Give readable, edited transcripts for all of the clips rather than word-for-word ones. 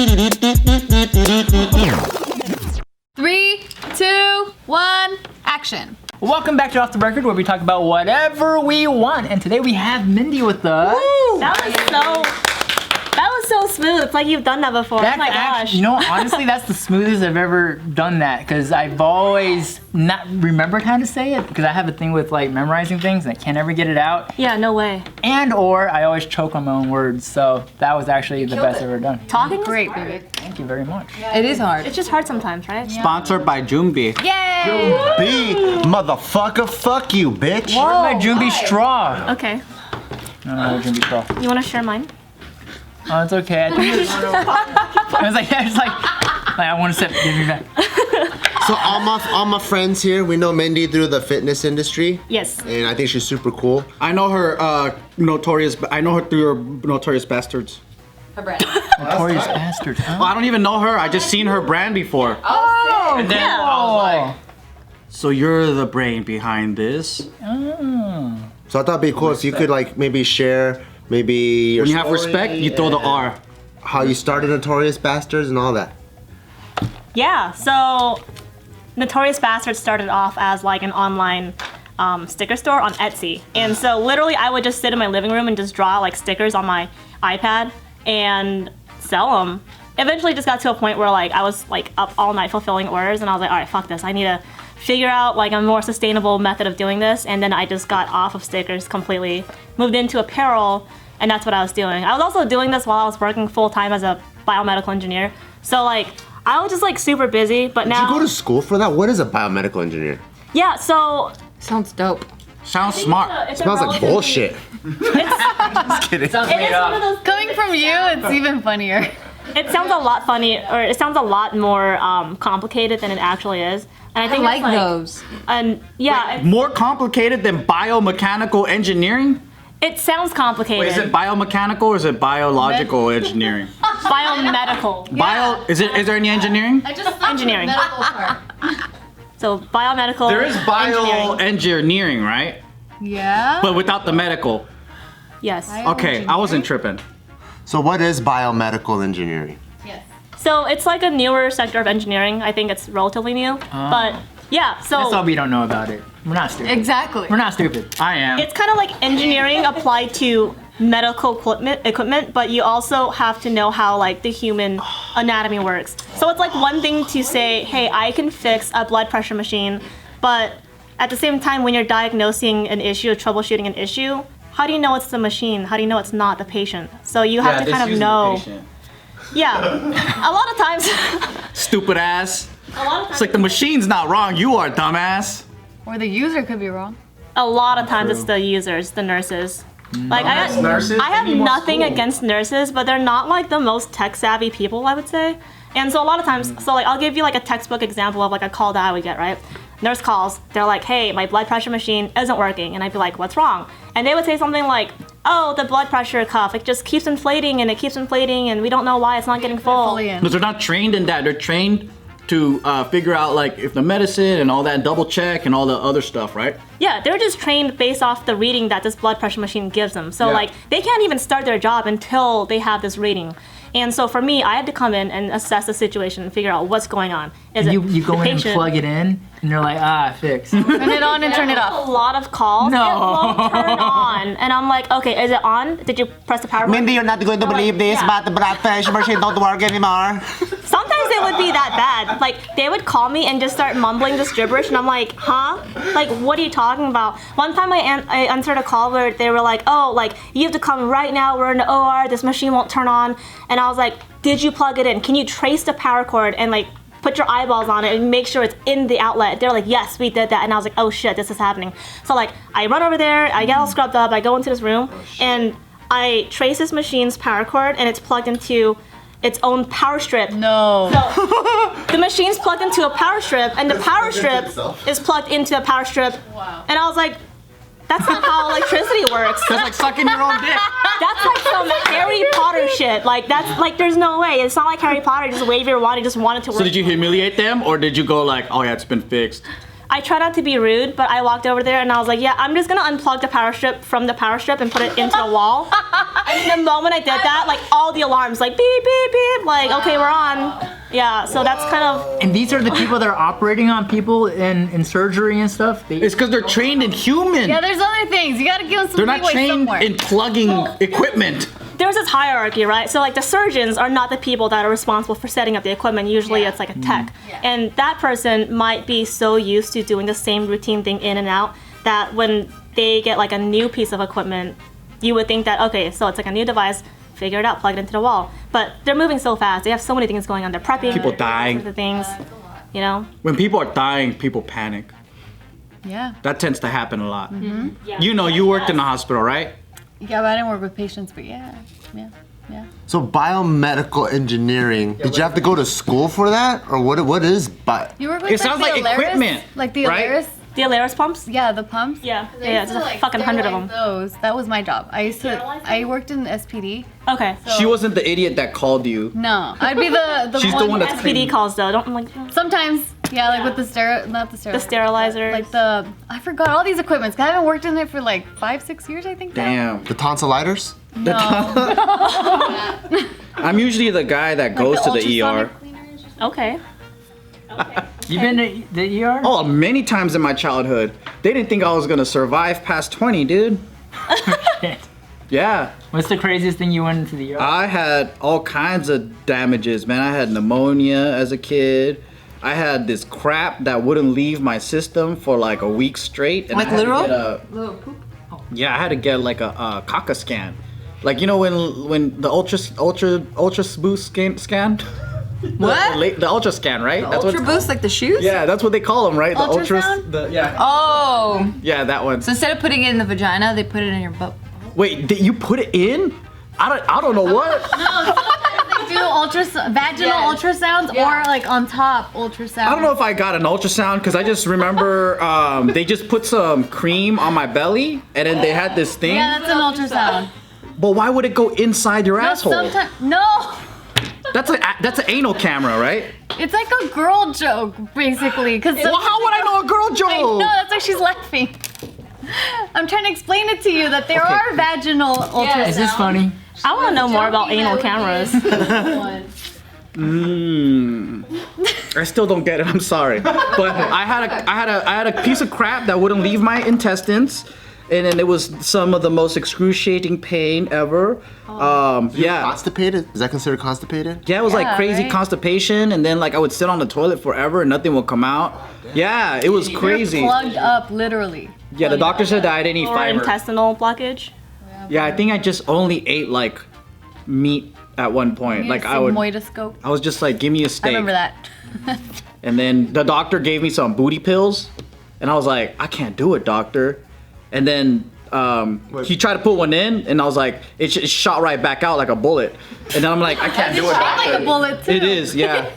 3, 2, 1, action. Welcome back to Off the Record, where we talk about whatever we want. And today we have Mindy with us. Woo! That was so smooth. It's like you've done that before. That's oh my gosh. Actually, you know, honestly, that's the smoothest I've ever done that, because I've always not remembered how to say it, because I have a thing with like memorizing things and I can't ever get it out. Yeah, no way. And or I always choke on my own words, so that was actually the best I've ever done. Talking Great, is hard. baby. Thank you very much. It is hard. It's just hard sometimes, right? Yeah. Sponsored by Jumbi. Yay! B, motherfucker, fuck you, bitch. Where's my Jumbi straw? Okay. No, Jumbi straw. You want to share mine? Oh, it's okay. I think it's I was like, I want to sip. Give me back. So all my friends here, we know Mindy through the fitness industry. Yes. And I think she's super cool. I know her I know her through her Notorious Bastards. Her brand. Notorious Bastards. Huh? Well, I don't even know her. I just seen her brand before. Oh, And then yeah. I was like, so you're the brain behind this? Oh. So I thought it'd be cool if you could like maybe share maybe your When you have story respect, you throw the and R. How you started Notorious Bastards and all that. Yeah, so Notorious Bastards started off as like an online sticker store on Etsy. And so literally I would just sit in my living room and just draw like stickers on my iPad and sell them. Eventually just got to a point where like I was like up all night fulfilling orders, and I was like, all right, fuck this. I need to figure out like a more sustainable method of doing this. And then I just got off of stickers completely, moved into apparel, and that's what I was doing. I was also doing this while I was working full-time as a biomedical engineer. So like I was just like super busy, but now— Did you go to school for that? What is a biomedical engineer? Yeah, so sounds dope. Sounds smart. it's a Smells like relatively- bullshit. Just kidding. Sounds It made is one of up. those Coming from you, it's even funnier. It sounds a lot funny, or it sounds a lot more complicated than it actually is. And I I think like it's, those. And yeah, More complicated than biomechanical engineering? it sounds complicated. Wait, is it biomechanical or is it biological engineering? Biomedical. Is there any engineering? I just Engineering. The medical part. So biomedical. There is engineering. bioengineering, right? Yeah. But without the medical. Yes. Okay, I wasn't tripping. So what is biomedical engineering? Yes. So it's like a newer sector of engineering. I think it's relatively new. But yeah, That's all so we don't know about it. We're not stupid. Exactly. We're not stupid. I am. it's kind of like engineering applied to medical equipment, but you also have to know how like the human anatomy works. So it's like one thing to say, hey, I can fix a blood pressure machine, but at the same time, when you're diagnosing an issue or troubleshooting an issue, how do you know it's the machine? How do you know it's not the patient? So you have to kind of know. Yeah, a lot of times. Stupid ass. A lot of times. It's like the machine's not wrong, you are, dumbass. Or the user could be wrong. A lot of times it's the users, the nurses. Like I have Any more nothing school. against nurses, but they're not like the most tech savvy people, I would say. And so a lot of times, so like I'll give you like a textbook example of like a call that I would get, right? Nurse calls, they're like, hey, my blood pressure machine isn't working. And I'd be like, what's wrong? And they would say something like, oh, the blood pressure cuff, it just keeps inflating and it keeps inflating and we don't know why it's not getting full. Fully in. But they're not trained in that. They're trained to figure out like if the medicine and all that, double check and all the other stuff, right? Yeah, they're just trained based off the reading that this blood pressure machine gives them. So Yeah. like they can't even start their job until they have this reading. And so for me, I had to come in and assess the situation and figure out what's going on. Is it You go the in and patient? plug it in, and they're like, fixed. Turn it on and turn it A off. lot of calls. No. It won't turn on. And I'm like, okay, is it on? Did you press the power button? Mindy, you're not going to They're believe like, this, yeah. but the blood pressure machine don't work anymore. Sometimes it would be that bad. Like they would call me and just start mumbling this gibberish, and I'm like, huh? Like what are you talking about? One time I answered a call where they were like, oh, like you have to come right now. We're in the OR. This machine won't turn on. And I was like, did you plug it in? Can you trace the power cord and like put your eyeballs on it and make sure it's in the outlet? They're like, yes, we did that. And I was like, oh shit, this is happening. So like I run over there, I get all scrubbed up, I go into this room, and I trace this machine's power cord, and it's plugged into its own power strip. No. So the machine's plugged into a power strip, and the power strip is plugged into a power strip. Wow. And I was like, that's not how electricity works. That's like sucking your own dick. That's like some Harry Potter shit. Like that's like there's no way. It's not like Harry Potter. Just wave your wand. You just want it to work. So did you humiliate them or did you go like, oh yeah, it's been fixed? I try not to be rude, but I walked over there and I was like, yeah, I'm just gonna unplug the power strip from the power strip and put it into the wall. And the moment I did that, like all the alarms, like beep, beep, beep, like, okay, we're on. Yeah, so that's kind of... And these are the people that are operating on people in surgery and stuff? It's because they're trained in human. Yeah, there's other things. You gotta give them some They're not leeway trained somewhere. in plugging equipment. There's this hierarchy, right? So like the surgeons are not the people that are responsible for setting up the equipment. Usually it's like a tech. And that person might be so used to doing the same routine thing in and out that when they get like a new piece of equipment, you would think that, okay, so it's like a new device, figure it out, plug it into the wall. But they're moving so fast. They have so many things going on. They're prepping. People dying. The things, you know? When people are dying, people panic. Yeah. That tends to happen a lot. You know, you worked in the hospital, right? Yeah, but I didn't work with patients, but yeah. So biomedical engineering, did you have to go to school for that? Or what is bio? You work with It sounds the like Alaris? equipment, Like the right? Alaris? The Alaris pumps? Yeah, the pumps. Yeah, They yeah, used there's to, a fucking 100 of them. sterilize those. That was my job. I worked in the SPD. Okay. She wasn't the idiot that called you. No, I'd be the She's the one that's SPD calls though. Don't like Sometimes, yeah, like with the not the sterilizer. the sterilizer. Like I forgot all these equipments. I haven't worked in it for like 5-6 years, I think. now. Damn. The tonsilliters? No. I'm usually the guy that goes to the ER. ultrasonic cleaners. Okay. You been to the ER? Oh, many times in my childhood. They didn't think I was gonna survive past 20, dude. Shit. Yeah. What's the craziest thing you went into the ER? I had all kinds of damages, man. I had pneumonia as a kid. I had this crap that wouldn't leave my system for like a week straight. And Like I had to literal? get yeah, I had to get like a caca scan. Like, you know when the ultra boost scan? What? The ultra scan, right? That's Ultra what, boost, like the shoes? yeah, that's what they call them, right? The Ultrasound? yeah. Oh. Yeah, that one. So instead of putting it in the vagina, they put it in your butt. Wait, did you put it in? I don't know what. They do vaginal ultrasounds or like on top ultrasound. I don't know if I got an ultrasound because I just remember they just put some cream on my belly and then they had this thing. Yeah, that's an ultrasound. But why would it go inside your asshole? No, That's an anal camera, right? it's like a girl joke basically. Cause Well, how would I know a girl I joke? know, that's why she's laughing. I'm trying to explain it to you that there are vaginal ultrasounds. Is this funny? I want to know more about anal cameras. I still don't get it. I'm sorry, but I had a piece of crap that wouldn't leave my intestines, and then it was some of the most excruciating pain ever. Yeah. Constipated? Is that considered constipated? Yeah, it was like Yeah, crazy right? constipation, and then like I would sit on the toilet forever and nothing would come out. Yeah, it was crazy. You're plugged up, literally. Yeah, the doctor said that I didn't eat Or fiber. intestinal blockage. Yeah, I think I just only ate like meat at one point. Like I was just like, give me a I steak. remember that. And then the doctor gave me some booty pills, and I was like, I can't do it, doctor. And then he tried to put one in, and I was like, it shot right back out like a bullet. And then I'm like, I can't do it, doctor. Like a bullet too. It is, yeah.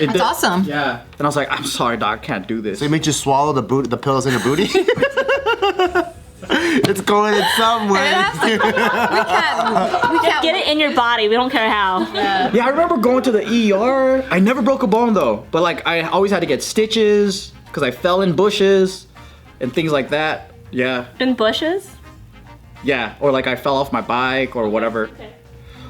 That's awesome. Yeah. And I was like, I'm sorry, doc, I can't do this. They make you swallow the pills in your booty? It's going in somewhere. We can't. Get it in your body. We don't care how. Yeah, I remember going to the ER. I never broke a bone though, but like I always had to get stitches because I fell in bushes and things like that. Yeah, In bushes? yeah, or like I fell off my bike or whatever.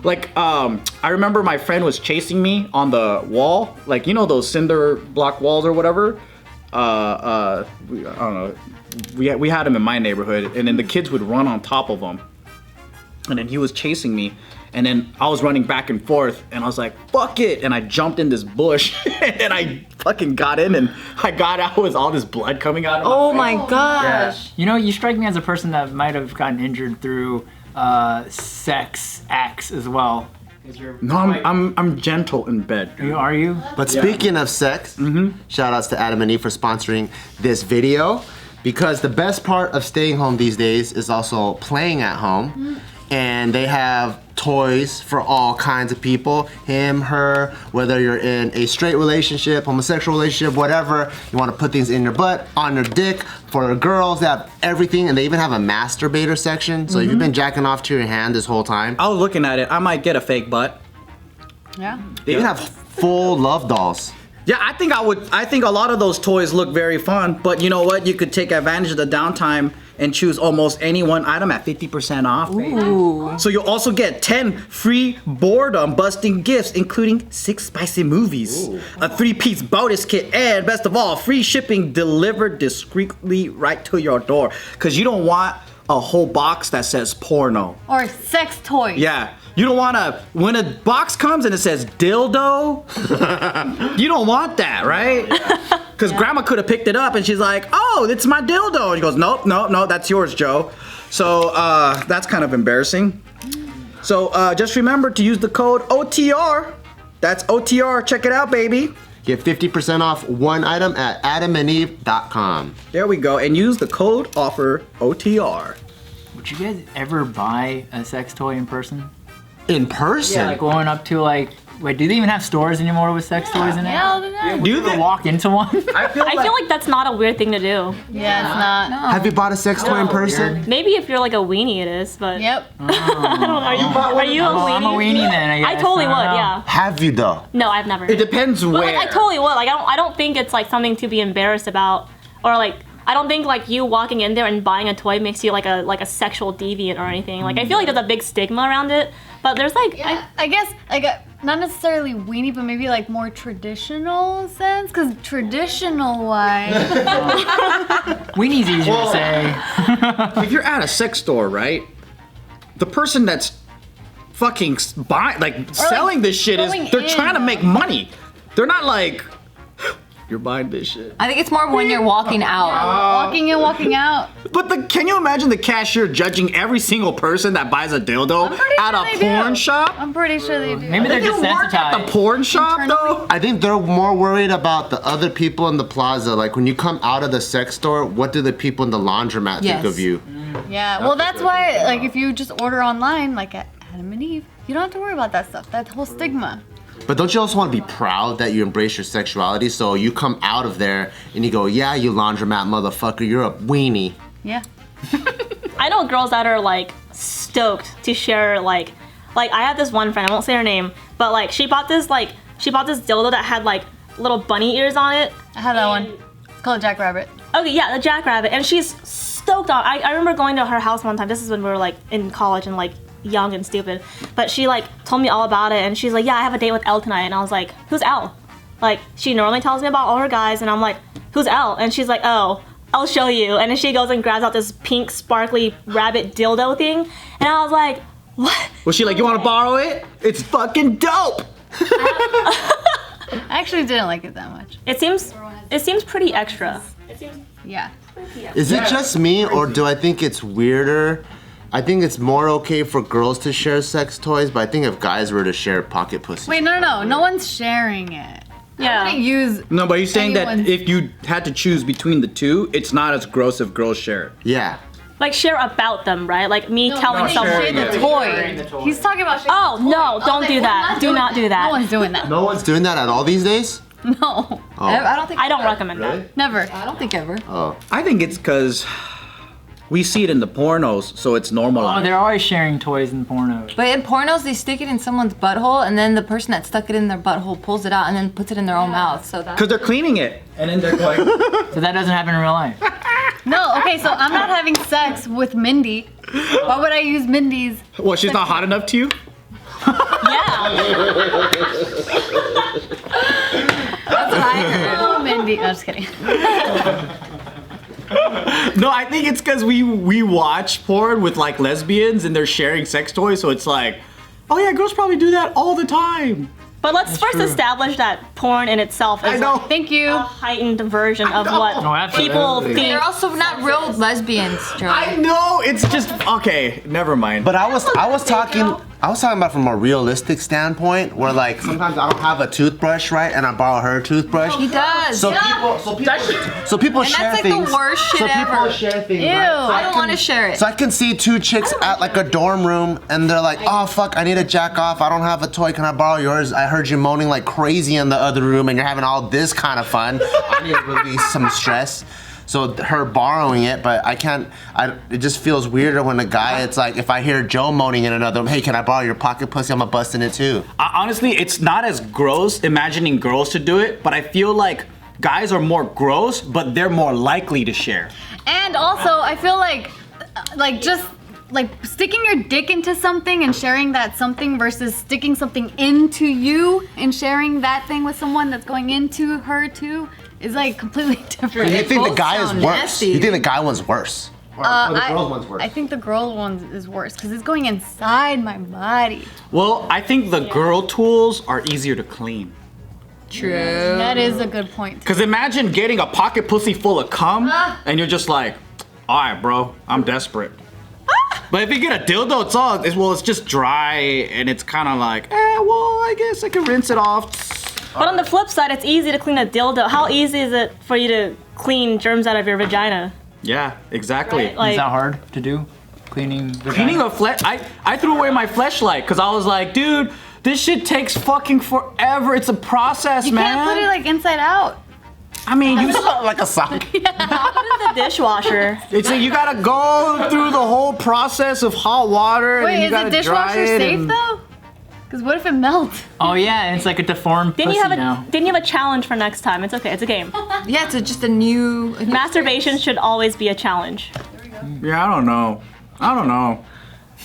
Like I remember my friend was chasing me on the wall, like you know those cinder block walls or whatever. I don't know. We had him in my neighborhood, and then the kids would run on top of him, and then he was chasing me, and then I was running back and forth, and I was like, "Fuck it!" and I jumped in this bush, and then I fucking got in, and I got out with all this blood coming out of Oh my face. my gosh. You know, you strike me as a person that might have gotten injured through sex acts as well. No, I'm gentle in bed. Are you? But speaking of sex, shout outs to Adam and Eve for sponsoring this video. Because the best part of staying home these days is also playing at home. And they have toys for all kinds of people. Him, her, whether you're in a straight relationship, homosexual relationship, whatever. You want to put things in your butt, on your dick. For girls, they have everything. And they even have a masturbator section. So if you've been jacking off to your hand this whole time. I was looking at it. I might get a fake butt. Yeah. They even have full love dolls. Yeah, I think I think a lot of those toys look very fun, but you know what? You could take advantage of the downtime and choose almost any one item at 50% off. Ooh. So you'll also get 10 free boredom busting gifts, including 6 spicy movies, a 3-piece bonus kit, and best of all, free shipping delivered discreetly right to your door. Cause you don't want a whole box that says porno. Or sex toys. Yeah. You don't want to, when a box comes and it says dildo, you don't want that, right? Because grandma could have picked it up and she's like, oh, it's my dildo. And she goes, nope, that's yours, Joe. So that's kind of embarrassing. So just remember to use the code OTR. That's OTR. Check it out, baby. Get 50% off one item at adamandeve.com. There we go. And use the code offer OTR. Would you guys ever buy a sex toy in person? In person? Yeah, like going up to like, wait, do they even have stores anymore with sex toys in it? Yeah, they're not. Do Would you they? walk into one? I feel like that's not a weird thing to do. Yeah, it's not. No. Have you bought a sex toy in person? Maybe if you're like a weenie, it is, but Yep. I don't know. Are you a Well, weenie? I'm a weenie then, I guess. I totally would, don't know. yeah. Have you though? No, I've never. It depends But where. like, I totally would. Like, I don't think it's like something to be embarrassed about, or like, I don't think like you walking in there and buying a toy makes you like a sexual deviant or anything. Like, I feel like there's a big stigma around it, but there's like, I guess like not necessarily weenie, but maybe like more traditional sense. Cause traditional wise, Weenie's easier to say. If you're at a sex store, right? The person that's fucking buying, like selling this shit going is, they're in, trying to though. make money. They're not like, you're buying this shit. I think it's more when you're walking out. walking in, walking out. But can you imagine the cashier judging every single person that buys a dildo I'm pretty at sure a they porn do. shop? I'm pretty sure they do. Maybe they're They work at the desensitized. porn shop though? I think they're more worried about the other people in the plaza. Like when you come out of the sex store, what do the people in the laundromat think Yes. of you? Yeah, well, that's why, like, if you just order online, like at Adam and Eve, you don't have to worry about that stuff. That whole stigma. But don't you also want to be proud that you embrace your sexuality? So you come out of there and you go, yeah, you laundromat motherfucker, you're a weenie. Yeah. I know girls that are like stoked to share like I have this one friend, I won't say her name, but like she bought this dildo that had like little bunny ears on it. I have that And- one. It's called Jackrabbit. Okay, yeah, the jackrabbit, and she's stoked on. I remember going to her house one time. This is when we were like in college and like young and stupid. But she like told me all about it, and she's like, "Yeah, I have a date with Elle tonight." And I was like, "Who's Elle?" Like she normally tells me about all her guys, and I'm like, "Who's Elle?" And she's like, "Oh, I'll show you." And then she goes and grabs out this pink sparkly rabbit dildo thing, and I was like, "What?" Was she like, you want to borrow it? It's fucking dope. I actually didn't like it that much. It seems pretty extra. Yeah. Is it just me or do I think it's weirder? I think it's more okay for girls to share sex toys, but I think if guys were to share pocket pussy. Wait, no one's sharing it. I Yeah. wouldn't use. No, but he's saying that Anyone's- if you had to choose between the two, it's not as gross if girls share it. Yeah. Like share about them, right? Like me telling They someone. share sharing the it. toy. Sharing the toy. He's talking about sharing Oh the toy. no! Don't do that. Do not do No that. one's doing that. No one's doing that at all these days? No. Oh. I don't think. I don't ever. recommend that. Never. I don't think ever. Oh. I think it's because we see it in the pornos, so it's Oh, normalized. they're always sharing toys in pornos. But in pornos, they stick it in someone's butthole, and then the person that stuck it in their butthole pulls it out and then puts it in their own mouth. So that's Because they're cleaning it, and then they're going, So that doesn't happen in real life. No, okay, so I'm not having sex with Mindy. Why would I use Mindy's? well, she's not hot enough to you? Yeah. what I heard. Oh, Mindy. No, just kidding. No, I think it's because we watch porn with like lesbians and they're sharing sex toys, so it's like, oh yeah, girls probably do that all the time. But let's first true. establish that porn in itself I is know. like Thank you. a heightened version of what Oh, absolutely. people think. They're also not real lesbians, Joe. I know, it's just, okay, never mind. But I was talking about from a realistic standpoint where like sometimes I don't have a toothbrush, right? And I borrow her toothbrush. He does. So people and share that's like things. the worst shit so people ever. share things. Ew. Right? I don't want to share it. So I can see two chicks at like a dorm room and they're like, oh fuck, I need to jack off. I don't have a toy. Can I borrow yours? I heard you moaning like crazy in the other room and you're having all this kind of fun. I need to release some stress. So her borrowing it, but I can't. It just feels weirder when a guy. It's like if I hear Joe moaning in another, hey, can I borrow your pocket pussy? I'm gonna bust in it too. Honestly, it's not as gross imagining girls to do it, but I feel like guys are more gross, but they're more likely to share. And also, I feel like just like sticking your dick into something and sharing that something versus sticking something into you and sharing that thing with someone that's going into her too is like completely different. You think the both guy is sound worse? nasty. You think the guy one's worse? Or the girls one's worse? I think the girl one is worse because it's going inside my body. Well, I think the girl tools are easier to clean. True. That is a good point. Cause imagine getting a pocket pussy full of cum and you're just like, all right, bro, I'm desperate. But if you get a dildo, it's just dry and it's kind of like, well, I guess I can rinse it off. But on the flip side, it's easy to clean a dildo. How easy is it for you to clean germs out of your vagina? Yeah, exactly. Right? Like, Is that hard to do? Cleaning Cleaning a flesh, I threw away my fleshlight because I was like, dude, this shit takes fucking forever. It's a process, You man. can't put it like inside out. I mean, you like a sock. put it in the dishwasher. it's like you gotta go through the whole process of hot water. and then Wait, you is gotta the dishwasher dry it safe and- though? Because what if it melts? Oh yeah, and it's like a deformed Didn't pussy you have now. a challenge for next time? It's okay. It's a game. Yeah, it's just a new. Masturbation should always be a challenge. Yeah, I don't know.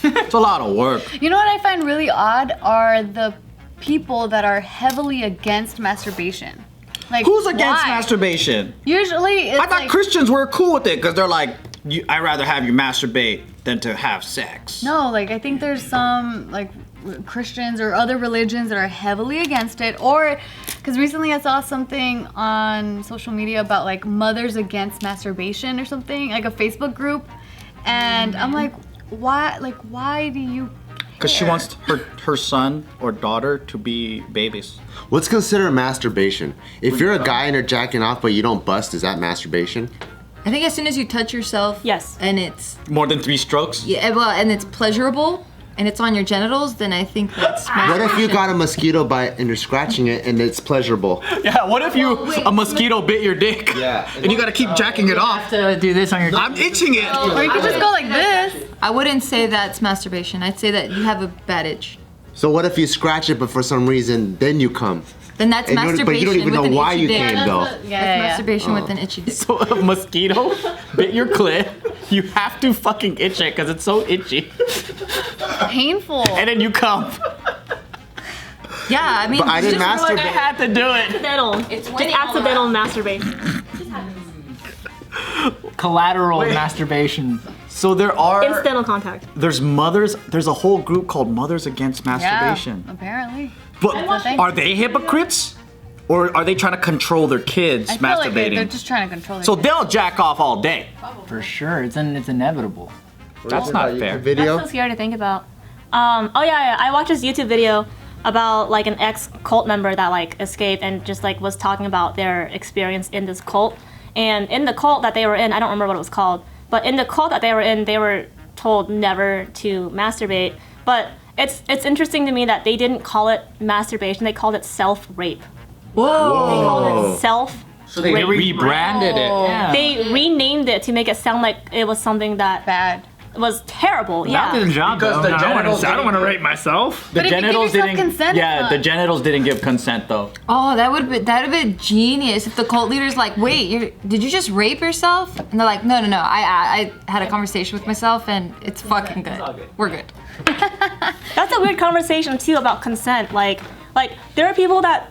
It's a lot of work. You know what I find really odd are the people that are heavily against masturbation. Like, Who's against why? masturbation? Usually, it's I thought like, Christians were cool with it because they're like, I'd rather have you masturbate than to have sex. No, like I think there's some like Christians or other religions that are heavily against it, or because recently I saw something on social media about like mothers against masturbation or something, like a Facebook group, and I'm like, why? Like, why do you? Because she wants her son or daughter to be babies. What's considered masturbation? If you're a guy and you're jacking off but you don't bust, is that masturbation? I think as soon as you touch yourself, Yes. and it's More than 3 strokes? and it's pleasurable, and it's on your genitals, then I think that's. What if you got a mosquito bite and you're scratching it and it's pleasurable? Yeah, what if a mosquito bit your dick? Yeah. And you gotta keep jacking it off. To do this on your. I'm itching it. Or you could just go like this. I wouldn't say that's masturbation. I'd say that you have a bad itch. So what if you scratch it but for some reason then you come? Then that's And masturbation. but you don't even with know an why itchy you dick. came though. Yeah, Masturbation with an itchy dick. So a mosquito bit your clit, you have to fucking itch it because it's so itchy. Painful. And then you come. Yeah, I mean, But I didn't just I masturbate. had to do it. Accidental. It's Just accidental masturbation. Collateral masturbation. So Incidental contact. there's a whole group called Mothers Against Masturbation. Yeah, apparently. But That's the thing. are they hypocrites? Or are they trying to control their kids I feel like they're masturbating? just trying to control their So kids. they'll jack off all day. For sure, it's inevitable. That's not fair. Video? That's so scary to think about. Oh yeah, I watched this YouTube video about like an ex-cult member that like escaped and just like was talking about their experience in this cult. And in the cult that they were in, I don't remember what it was called, but in the cult that they were in, they were told never to masturbate. But it's interesting to me that they didn't call it masturbation, they called it self-rape. Whoa. They called it self. So they rebranded it. Yeah. They renamed it to make it sound like it was something that Bad. was terrible. Not Yeah. the job Because though. the No, genitals I don't want to didn't- rate myself. The But if you give genitals yourself didn't. consent, Yeah, it's the not- genitals didn't give consent though. Oh, that'd have been genius if the cult leader's like, wait, did you just rape yourself? And they're like, no. I had a conversation with myself and it's fucking good. We're good. That's a weird conversation too about consent. Like there are people that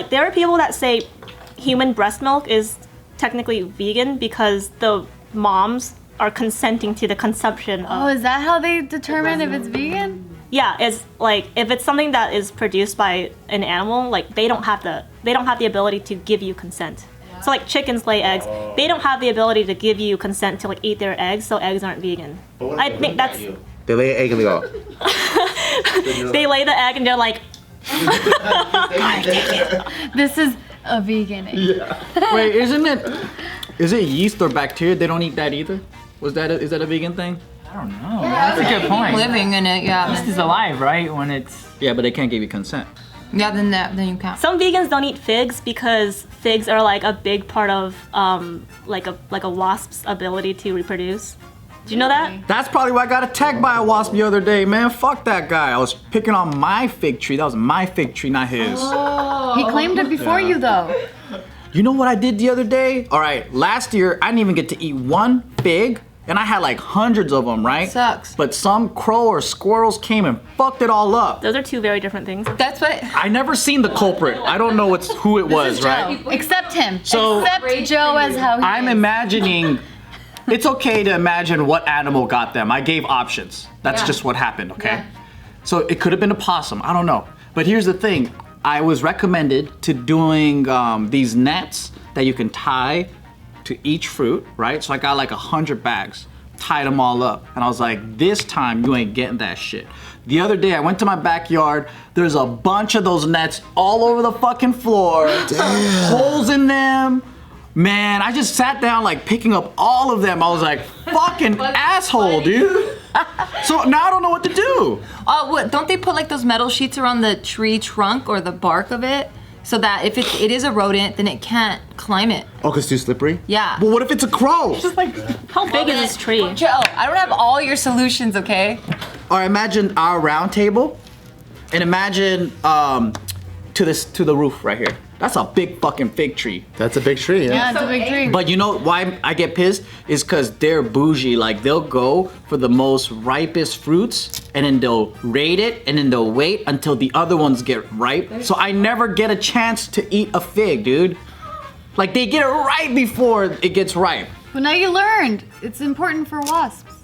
there are people that say human breast milk is technically vegan because the moms are consenting to the consumption Oh, of is that how they determine if it's vegan? yeah, it's like if it's something that is produced by an animal, like they don't have the ability to give you consent. So like chickens lay eggs, they don't have the ability to give you consent to like eat their eggs, so eggs aren't vegan. I think that's They lay an egg and they go. they lay the egg and they're like This is a vegan egg. Wait, is it yeast or bacteria? They don't eat that either? Is that a vegan thing? I don't know. That's a good point. Living in it, yeah. Yeast is alive, right? When it's Yeah, but they can't give you consent. Yeah, then you can't. Some vegans don't eat figs because figs are like a big part of like a wasp's ability to reproduce. Do you know that? That's probably why I got attacked by a wasp the other day, man. Fuck that guy. I was picking on my fig tree. That was my fig tree, not his. He claimed it before you though. You know what I did the other day? All right, last year I didn't even get to eat one fig, and I had like hundreds of them, right? Sucks. But some crow or squirrels came and fucked it all up. Those are two very different things. That's what. I never seen the culprit. I don't know who it was, right? Except him. So- Except Joe as how he I'm is. imagining. It's okay to imagine what animal got them. I gave options. That's Yeah. just what happened, okay? Yeah. So it could have been a possum. I don't know. But here's the thing. I was recommended to doing these nets that you can tie to each fruit, right? So I got like 100 bags, tied them all up. And I was like, this time you ain't getting that shit. The other day I went to my backyard, there's a bunch of those nets all over the fucking floor. Holes in them. Man, I just sat down like picking up all of them. I was like, fucking asshole, dude. So now I don't know what to do. What? Don't they put like those metal sheets around the tree trunk or the bark of it, so that if it is a rodent, then it can't climb it? Oh, 'cause it's too slippery? Yeah. But what if it's a crow? How big is this tree? Joe, I don't have all your solutions, okay? Or imagine our round table, and imagine to the roof right here. That's a big fucking fig tree. That's a big tree, yeah. Yeah, it's a big tree. But you know why I get pissed? Is because they're bougie. Like they'll go for the most ripest fruits and then they'll rate it and then they'll wait until the other ones get ripe. So I never get a chance to eat a fig, dude. Like they get it right before it gets ripe. But now you learned. It's important for wasps.